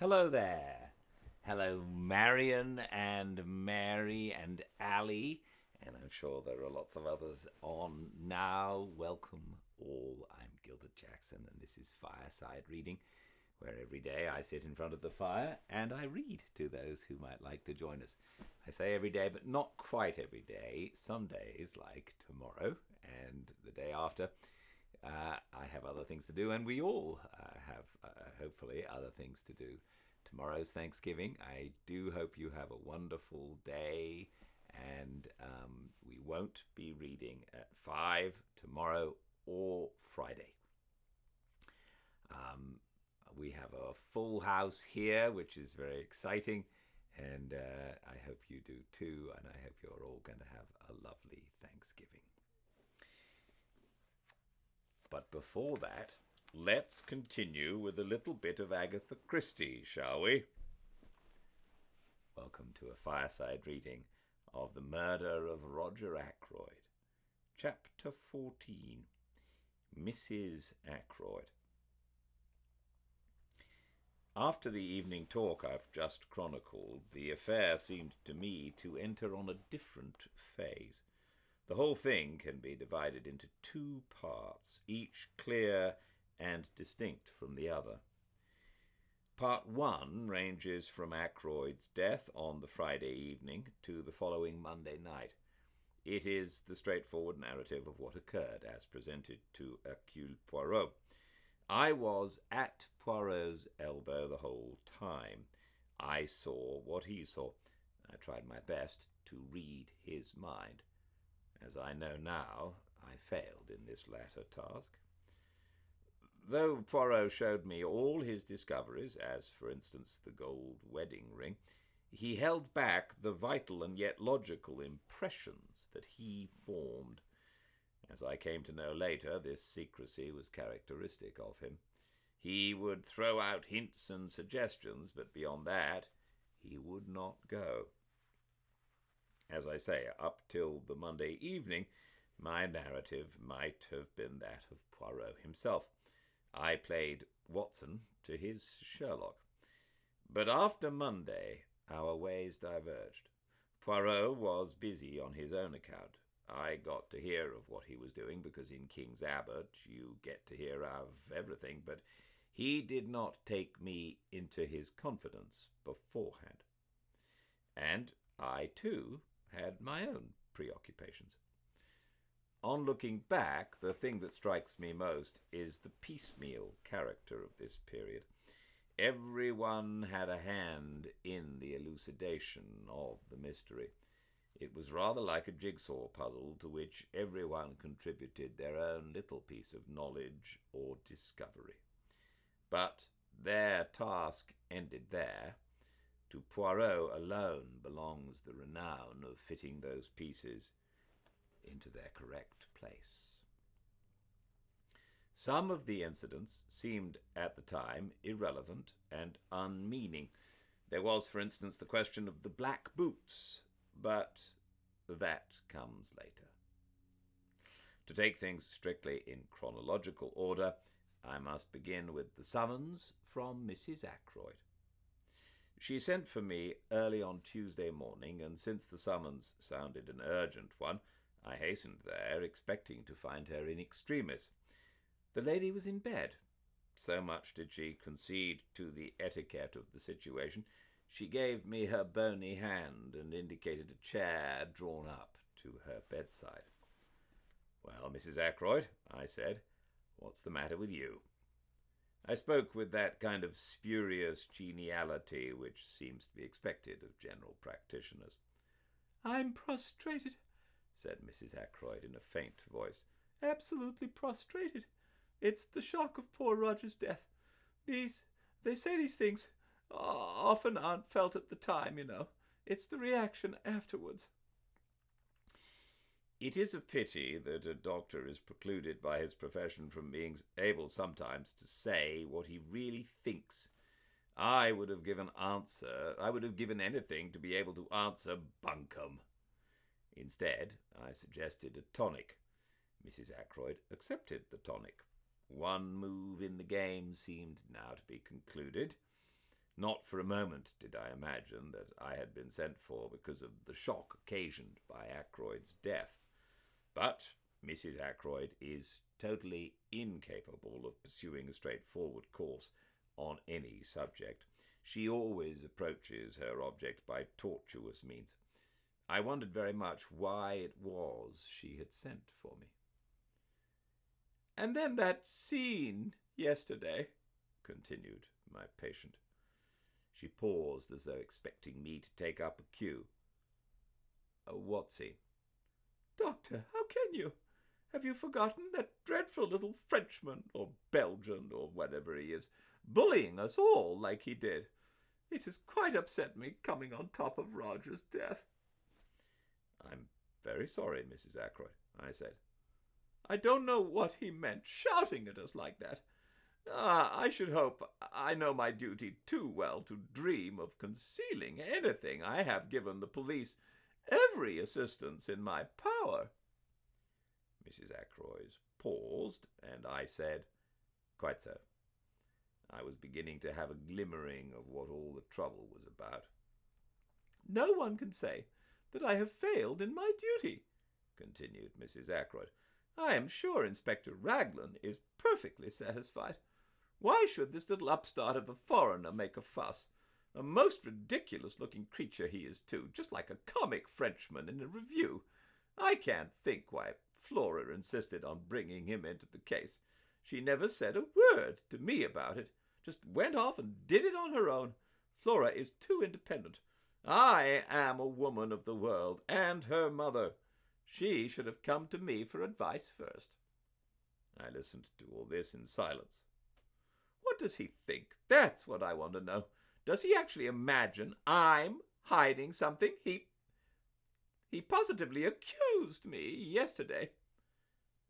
Hello there. Hello, Marion and Mary and Ali. And I'm sure there are lots of others on now. Welcome all. I'm Gildart Jackson, and this is Fireside Reading, where every day I sit in front of the fire and I read to those who might like to join us. I say every day, but not quite every day. Some days, like tomorrow and the day after, I have other things to do, and we all have, hopefully, other things to do. Tomorrow's Thanksgiving. I do hope you have a wonderful day, and we won't be reading at 5 tomorrow or Friday. We have a full house here, which is very exciting, and I hope you do too, and I hope you're all going to have a lovely Thanksgiving. But before that, let's continue with a little bit of Agatha Christie, shall we? Welcome to a fireside reading of The Murder of Roger Ackroyd, Chapter 14, Mrs. Ackroyd. After the evening talk I've just chronicled, the affair seemed to me to enter on a different phase. The whole thing can be divided into two parts, each clear and distinct from the other. Part 1 ranges from Ackroyd's death on the Friday evening to the following Monday night. It is the straightforward narrative of what occurred as presented to Hercule Poirot. I was at Poirot's elbow the whole time. I saw what he saw. I tried my best to read his mind. As I know now, I failed in this latter task. Though Poirot showed me all his discoveries, as for instance the gold wedding ring, he held back the vital and yet logical impressions that he formed. As I came to know later, this secrecy was characteristic of him. He would throw out hints and suggestions, but beyond that, he would not go. As I say, up till the Monday evening, my narrative might have been that of Poirot himself. I played Watson to his Sherlock. But after Monday, our ways diverged. Poirot was busy on his own account. I got to hear of what he was doing because in King's Abbot you get to hear of everything, but he did not take me into his confidence beforehand. And I, too, had my own preoccupations. On looking back, the thing that strikes me most is the piecemeal character of this period. Everyone had a hand in the elucidation of the mystery. It was rather like a jigsaw puzzle to which everyone contributed their own little piece of knowledge or discovery. But their task ended there. To Poirot alone belongs the renown of fitting those pieces into their correct place. Some of the incidents seemed at the time irrelevant and unmeaning. There was, for instance, the question of the black boots, but that comes later. To take things strictly in chronological order, I must begin with the summons from Mrs. Ackroyd. She sent for me early on Tuesday morning, and since the summons sounded an urgent one, I hastened there, expecting to find her in extremis. The lady was in bed. So much did she concede to the etiquette of the situation, she gave me her bony hand and indicated a chair drawn up to her bedside. "Well, Mrs. Ackroyd," I said, "what's the matter with you?" I spoke with that kind of spurious geniality which seems to be expected of general practitioners. "I'm prostrated," said Mrs. Ackroyd in a faint voice. "Absolutely prostrated. It's the shock of poor Roger's death. They say these things often aren't felt at the time, you know. It's the reaction afterwards." It is a pity that a doctor is precluded by his profession from being able sometimes to say what he really thinks. I would have given anything to be able to answer bunkum. Instead, I suggested a tonic. Mrs. Ackroyd accepted the tonic. One move in the game seemed now to be concluded. Not for a moment did I imagine that I had been sent for because of the shock occasioned by Ackroyd's death. But Mrs. Ackroyd is totally incapable of pursuing a straightforward course on any subject. She always approaches her object by tortuous means. I wondered very much why it was she had sent for me. "And then that scene yesterday," continued my patient. She paused as though expecting me to take up a cue. "What scene?" "Doctor, how can you? Have you forgotten that dreadful little Frenchman, or Belgian, or whatever he is, bullying us all like he did? It has quite upset me coming on top of Roger's death." "I'm very sorry, Mrs. Ackroyd," I said. "I don't know what he meant, shouting at us like that. I should hope I know my duty too well to dream of concealing anything. I have given the police every assistance in my power." Mrs. Ackroyd paused, and I said, "Quite so." I was beginning to have a glimmering of what all the trouble was about. "No one can say that I have failed in my duty," continued Mrs. Ackroyd. "I am sure Inspector Raglan is perfectly satisfied. Why should this little upstart of a foreigner make a fuss? A most ridiculous-looking creature he is, too, just like a comic Frenchman in a review. I can't think why Flora insisted on bringing him into the case. She never said a word to me about it, just went off and did it on her own. Flora is too independent. I am a woman of the world, and her mother. She should have come to me for advice first." I listened to all this in silence. "What does he think? That's what I want to know. Does he actually imagine I'm hiding something? He positively accused me yesterday."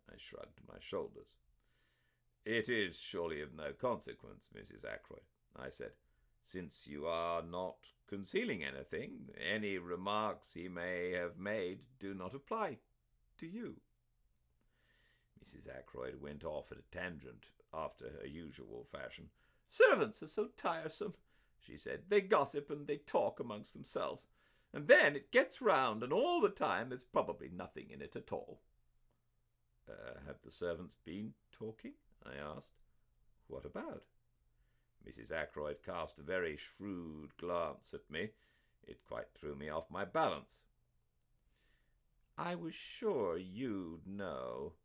I shrugged my shoulders. "It is surely of no consequence, Mrs. Ackroyd," I said, "since you are not concealing anything. Any remarks he may have made do not apply to you." Mrs. Ackroyd went off at a tangent after her usual fashion. "Servants are so tiresome," she said. "They gossip and they talk amongst themselves. And then it gets round, and all the time there's probably nothing in it at all." Have the servants been talking?" I asked. "What about?" Mrs. Ackroyd cast a very shrewd glance at me. It quite threw me off my balance. "I was sure you'd know,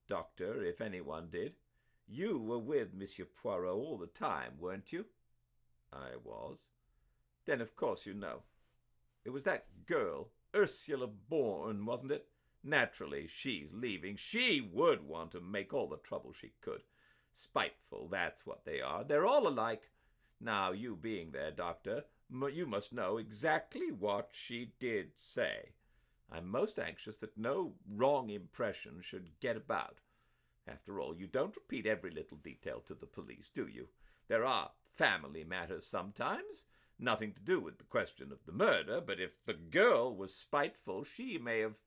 Doctor, if anyone did. You were with Monsieur Poirot all the time, weren't you?" "I was." "Then of course you know. It was that girl, Ursula Bourne, wasn't it? Naturally, she's leaving. She would want to make all the trouble she could. Spiteful, that's what they are. They're all alike. Now, you being there, Doctor, you must know exactly what she did say. I'm most anxious that no wrong impression should get about. After all, you don't repeat every little detail to the police, do you? There are family matters sometimes. Nothing to do with the question of the murder, but if the girl was spiteful, she may have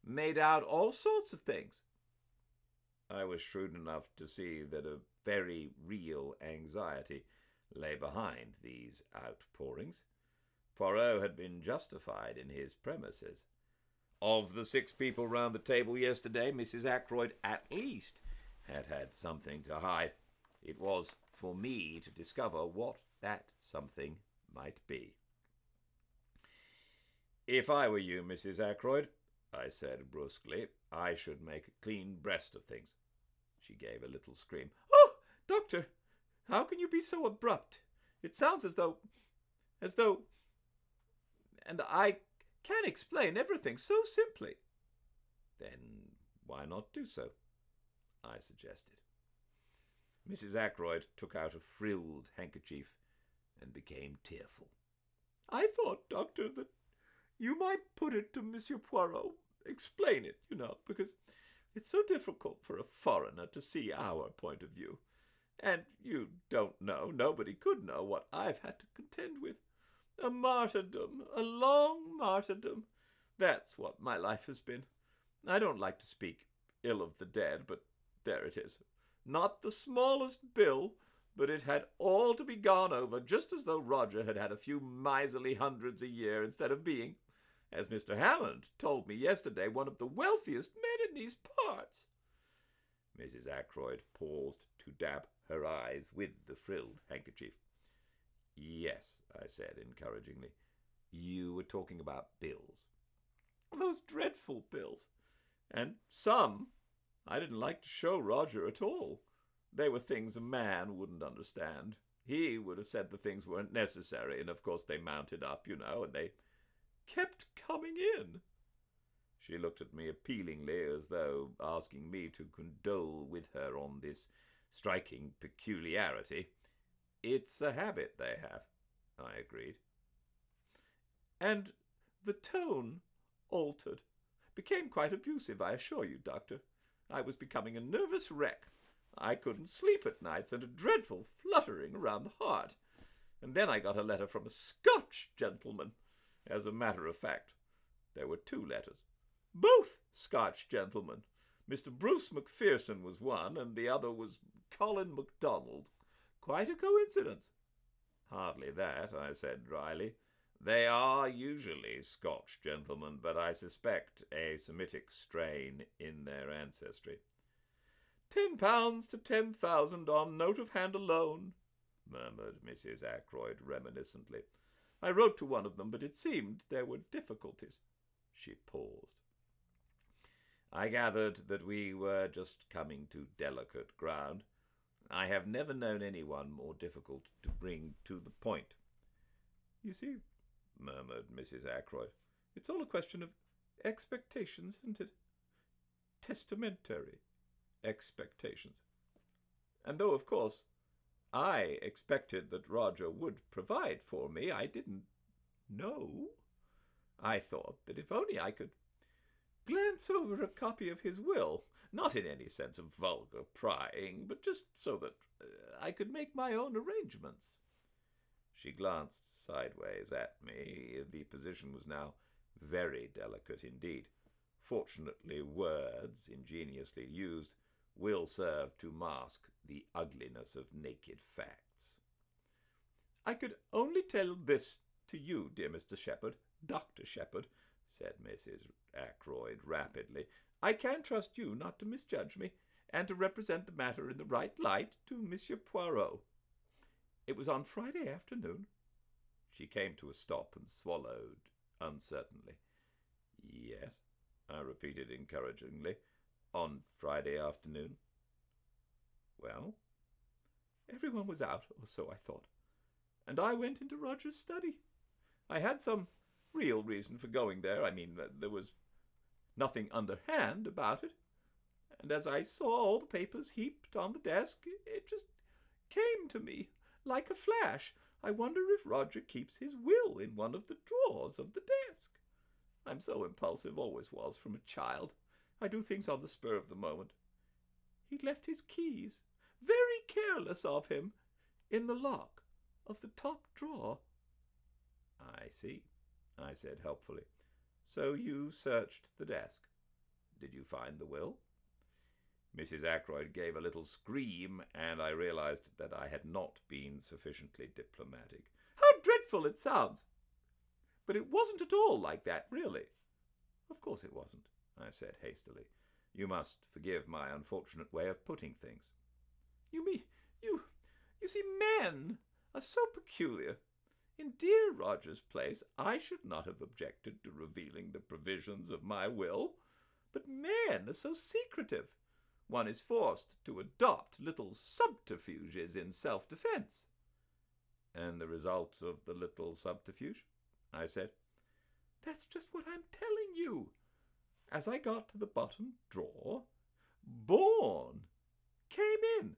made out all sorts of things." I was shrewd enough to see that a very real anxiety lay behind these outpourings. Poirot had been justified in his premises. Of the 6 people round the table yesterday, Mrs. Ackroyd at least had something to hide. It was for me to discover what that something might be. "If I were you, Mrs. Ackroyd," I said brusquely, "I should make a clean breast of things." She gave a little scream. "Oh, Doctor, how can you be so abrupt? It sounds as though... And I can explain everything so simply." "Then why not do so?" I suggested. Mrs. Ackroyd took out a frilled handkerchief and became tearful. "I thought, Doctor, that you might put it to Monsieur Poirot. Explain it, because it's so difficult for a foreigner to see our point of view. And you don't know, nobody could know, what I've had to contend with. A martyrdom, a long martyrdom. That's what my life has been. I don't like to speak ill of the dead, but there it is. Not the smallest bill but it had all to be gone over, just as though Roger had had a few miserly hundreds a year instead of being, as Mr. Hammond told me yesterday, one of the wealthiest men in these parts. Mrs. Ackroyd paused to dab her eyes with the frilled handkerchief. Yes, I said encouragingly. You were talking about bills. Those dreadful bills. And some I didn't like to show Roger at all. They were things a man wouldn't understand. He would have said the things weren't necessary, and of course they mounted up, and they kept coming in. She looked at me appealingly, as though asking me to condole with her on this striking peculiarity. It's a habit they have, I agreed. And the tone altered. Became quite abusive, I assure you, Doctor. I was becoming a nervous wreck. I couldn't sleep at nights, and a dreadful fluttering around the heart. And then I got a letter from a Scotch gentleman. As a matter of fact, there were 2 letters. Both Scotch gentlemen. Mr. Bruce Macpherson was one, and the other was Colin MacDonald. Quite a coincidence. Hardly that, I said dryly. They are usually Scotch gentlemen, but I suspect a Semitic strain in their ancestry. £10 to 10,000 on note of hand alone, murmured Mrs. Ackroyd reminiscently. I wrote to one of them, but it seemed there were difficulties. She paused. I gathered that we were just coming to delicate ground. I have never known anyone more difficult to bring to the point. You see, murmured Mrs. Ackroyd, it's all a question of expectations, isn't it? Testamentary expectations. And though, of course, I expected that Roger would provide for me, I didn't know. I thought that if only I could glance over a copy of his will, not in any sense of vulgar prying, but just so that I could make my own arrangements. She glanced sideways at me. The position was now very delicate indeed. Fortunately, words, ingeniously used, will serve to mask the ugliness of naked facts. I could only tell this to you, dear Mr. Shepherd, Dr. Shepherd, said Mrs. Ackroyd rapidly. I can trust you not to misjudge me, and to represent the matter in the right light to Monsieur Poirot. It was on Friday afternoon. She came to a stop and swallowed uncertainly. Yes, I repeated encouragingly. On Friday afternoon. Well, everyone was out, or so I thought, and I went into Roger's study. I had some real reason for going there. I mean, there was nothing underhand about it. And as I saw all the papers heaped on the desk, it just came to me like a flash. I wonder if Roger keeps his will in one of the drawers of the desk. I'm so impulsive, always was from a child. I do things on the spur of the moment. He'd left his keys, very careless of him, in the lock of the top drawer. I see, I said helpfully. So you searched the desk. Did you find the will? Mrs. Ackroyd gave a little scream, and I realized that I had not been sufficiently diplomatic. How dreadful it sounds! But it wasn't at all like that, really. Of course it wasn't, I said hastily. You must forgive my unfortunate way of putting things. You see, men are so peculiar. In dear Roger's place, I should not have objected to revealing the provisions of my will, but men are so secretive. One is forced to adopt little subterfuges in self-defense. And the result of the little subterfuge? I said. That's just what I'm telling you. As I got to the bottom drawer, Bourne came in.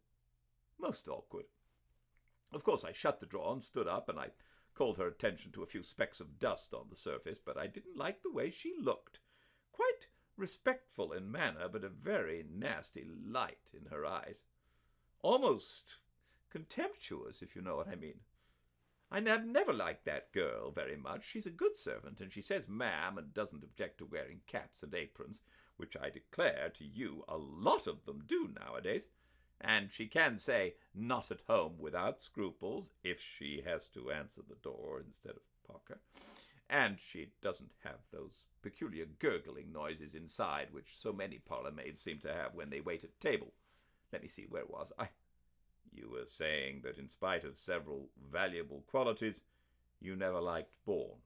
Most awkward. Of course, I shut the drawer and stood up, and I called her attention to a few specks of dust on the surface, but I didn't like the way she looked. Quite respectful in manner, but a very nasty light in her eyes. Almost contemptuous, if you know what I mean. I have never liked that girl very much. She's a good servant, and she says ma'am and doesn't object to wearing caps and aprons, which I declare to you a lot of them do nowadays. And she can say "not at home" without scruples if she has to answer the door instead of Parker. And she doesn't have those peculiar gurgling noises inside which so many parlour maids seem to have when they wait at table. Let me see, where was I? You were saying that in spite of several valuable qualities, you never liked Bourne.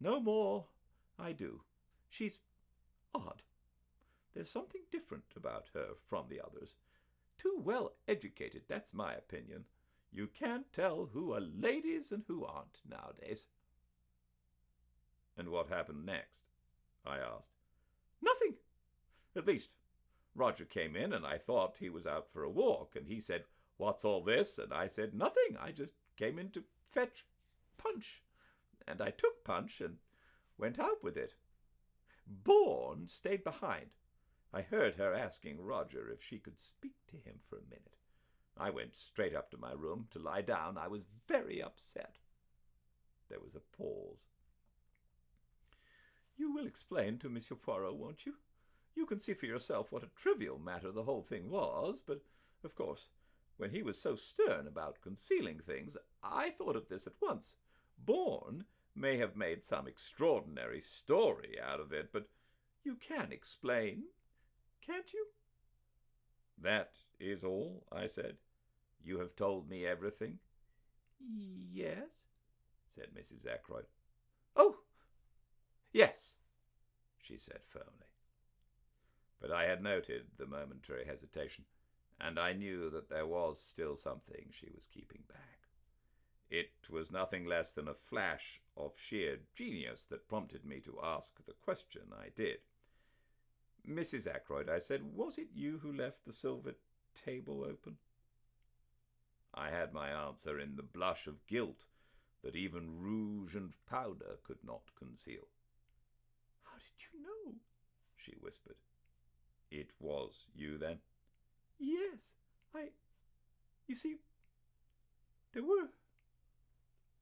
No more I do. She's odd. There's something different about her from the others. Too well educated, that's my opinion. You can't tell who are ladies and who aren't nowadays. And what happened next? I asked. Nothing. At least, Roger came in and I thought he was out for a walk, and he said, "What's all this?" And I said, "Nothing. I just came in to fetch Punch." And I took Punch and went out with it. Bourne stayed behind. I heard her asking Roger if she could speak to him for a minute. I went straight up to my room to lie down. I was very upset. There was a pause. "You will explain to Monsieur Poirot, won't you? You can see for yourself what a trivial matter the whole thing was, but, of course, when he was so stern about concealing things, I thought of this at once. Bourne may have made some extraordinary story out of it, but you can explain, can't you?" "That is all," I said. "You have told me everything?" "Yes," said Mrs. Ackroyd. "Oh, yes," she said firmly. But I had noted the momentary hesitation, and I knew that there was still something she was keeping back. It was nothing less than a flash of sheer genius that prompted me to ask the question I did. "Mrs. Ackroyd," I said, "was it you who left the silver table open?" I had my answer in the blush of guilt that even rouge and powder could not conceal. "How did you know?" she whispered. "It was you, then?" "Yes, you see, there were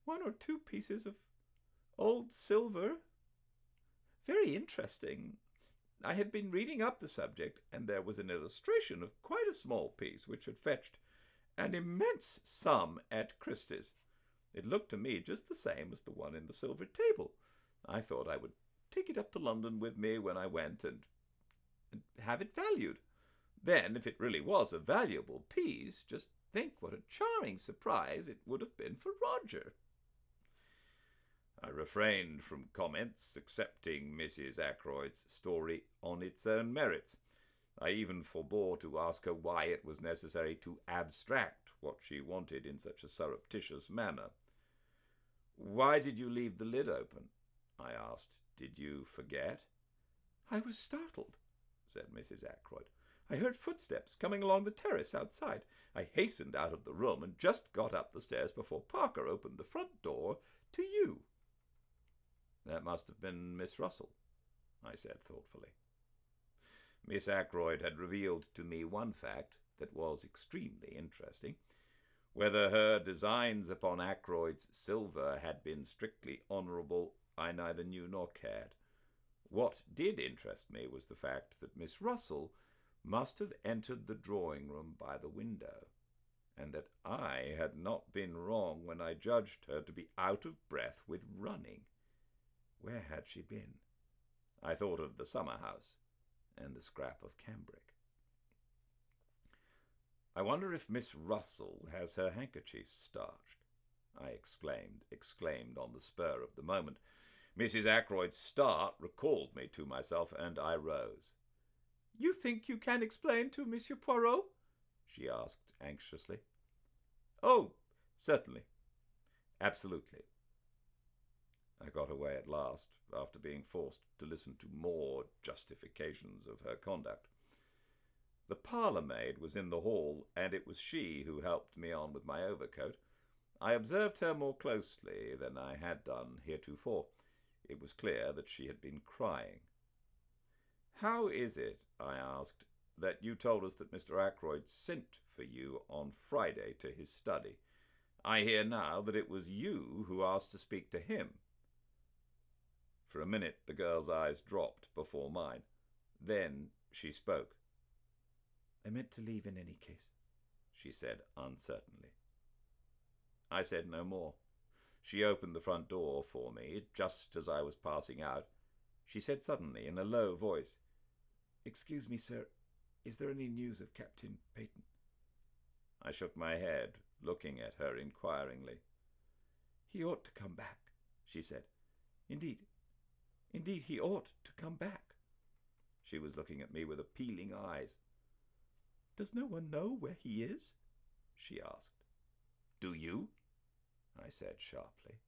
1 or 2 pieces of old silver. Very interesting. I had been reading up the subject, and there was an illustration of quite a small piece which had fetched an immense sum at Christie's. It looked to me just the same as the one in the silver table. I thought I would take it up to London with me when I went and have it valued. Then, if it really was a valuable piece, just think what a charming surprise it would have been for Roger." I refrained from comments accepting Mrs. Ackroyd's story on its own merits. I even forbore to ask her why it was necessary to abstract what she wanted in such a surreptitious manner. "Why did you leave the lid open?" I asked. "Did you forget?" "I was startled," said Mrs. Ackroyd. "I heard footsteps coming along the terrace outside. I hastened out of the room and just got up the stairs before Parker opened the front door to you." "That must have been Miss Russell," I said thoughtfully. Miss Ackroyd had revealed to me one fact that was extremely interesting. Whether her designs upon Ackroyd's silver had been strictly honourable, I neither knew nor cared. What did interest me was the fact that Miss Russell must have entered the drawing-room by the window, and that I had not been wrong when I judged her to be out of breath with running. Where had she been? I thought of the summer-house and the scrap of cambric. "I wonder if Miss Russell has her handkerchiefs starched," I exclaimed on the spur of the moment. Mrs. Ackroyd's start recalled me to myself, and I rose. "You think you can explain to Monsieur Poirot?" she asked anxiously. "Oh, certainly. Absolutely." I got away at last, after being forced to listen to more justifications of her conduct. The parlour-maid was in the hall, and it was she who helped me on with my overcoat. I observed her more closely than I had done heretofore. It was clear that she had been crying. "How is it," I asked, "that you told us that Mr. Ackroyd sent for you on Friday to his study? I hear now that it was you who asked to speak to him." For a minute the girl's eyes dropped before mine. Then she spoke. "I meant to leave in any case. she said uncertainly. I said no more. She opened the front door for me just as I was passing out. She said suddenly in a low voice, "Excuse me, sir, is there any news of Captain Peyton?" I shook my head, looking at her inquiringly. "He ought to come back," she said. Indeed, he ought to come back." She was looking at me with appealing eyes. "Does no one know where he is?" she asked. "Do you?" I said sharply.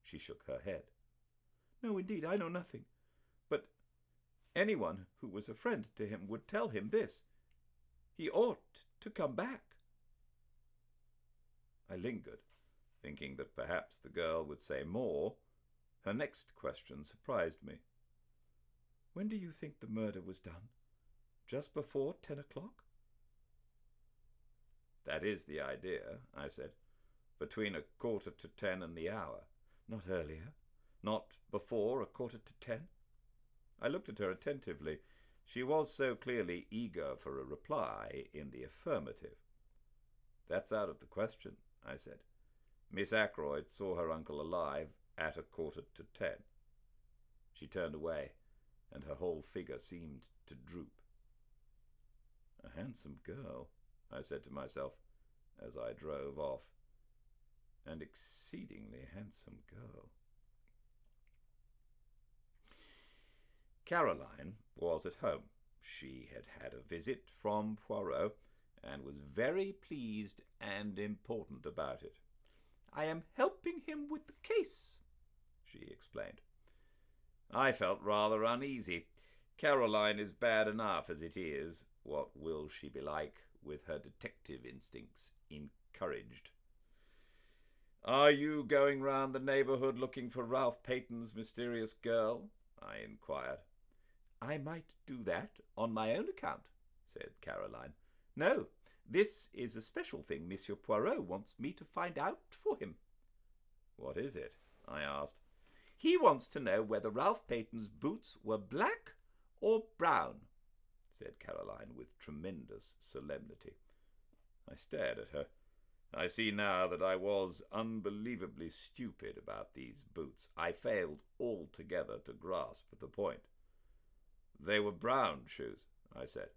She shook her head. "No, indeed, I know nothing. But anyone who was a friend to him would tell him this. He ought to come back." I lingered, thinking that perhaps the girl would say more. Her next question surprised me. "When do you think the murder was done? Just before 10 o'clock?" "That is the idea," I said. "Between 9:45 and the hour." "Not earlier? Not before 9:45? I looked at her attentively. She was so clearly eager for a reply in the affirmative. "That's out of the question," I said. "Miss Ackroyd saw her uncle alive at 9:45. She turned away, and her whole figure seemed to droop. "A handsome girl," I said to myself as I drove off. "An exceedingly handsome girl." Caroline was at home. She had had a visit from Poirot, and was very pleased and important about it. "I am helping him with the case," she explained. I felt rather uneasy. Caroline is bad enough as it is. What will she be like with her detective instincts encouraged? "Are you going round the neighbourhood looking for Ralph Peyton's mysterious girl?" I inquired. "I might do that on my own account," said Caroline. "No, this is a special thing Monsieur Poirot wants me to find out for him." "What is it?" I asked. "He wants to know whether Ralph Peyton's boots were black or brown," said Caroline with tremendous solemnity. I stared at her. I see now that I was unbelievably stupid about these boots. I failed altogether to grasp the point. "They were brown shoes," I said.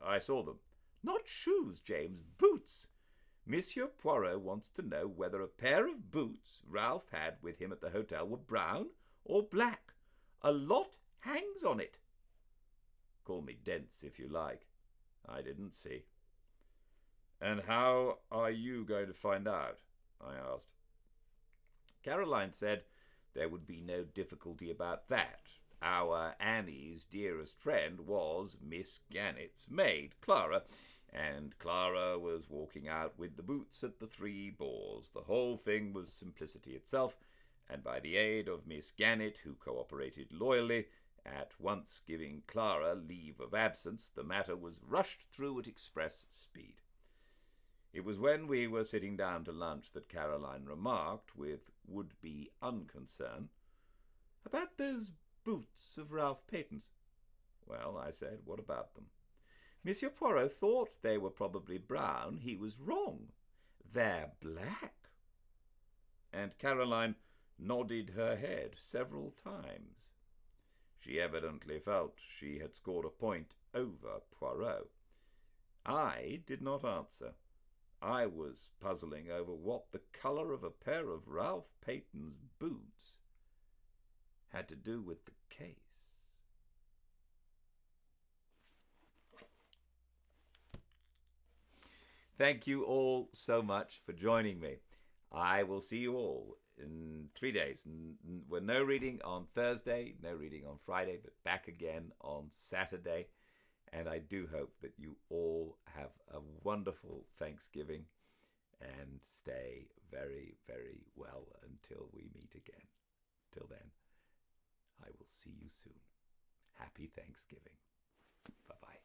"I saw them." "Not shoes, James, boots. Monsieur Poirot wants to know whether a pair of boots Ralph had with him at the hotel were brown or black. A lot hangs on it." Call me dense if you like. I didn't see. "And how are you going to find out?" I asked. Caroline said there would be no difficulty about that. Our Annie's dearest friend was Miss Gannett's maid, Clara, and Clara was walking out with the boots at the Three Boars. The whole thing was simplicity itself, and by the aid of Miss Gannett, who cooperated loyally, at once giving Clara leave of absence, the matter was rushed through at express speed. It was when we were sitting down to lunch that Caroline remarked, with would-be unconcern, "About those boots of Ralph Peyton's." "Well," I said, "what about them?" "Monsieur Poirot thought they were probably brown. He was wrong. They're black." And Caroline nodded her head several times. She evidently felt she had scored a point over Poirot. I did not answer. I was puzzling over what the colour of a pair of Ralph Peyton's boots had to do with the case. Thank you all so much for joining me. I will see you all in 3 days. We're no reading on Thursday, no reading on Friday, but back again on Saturday. And I do hope that you all have a wonderful Thanksgiving and stay very, very well until we meet again. Till then, I will see you soon. Happy Thanksgiving. Bye-bye.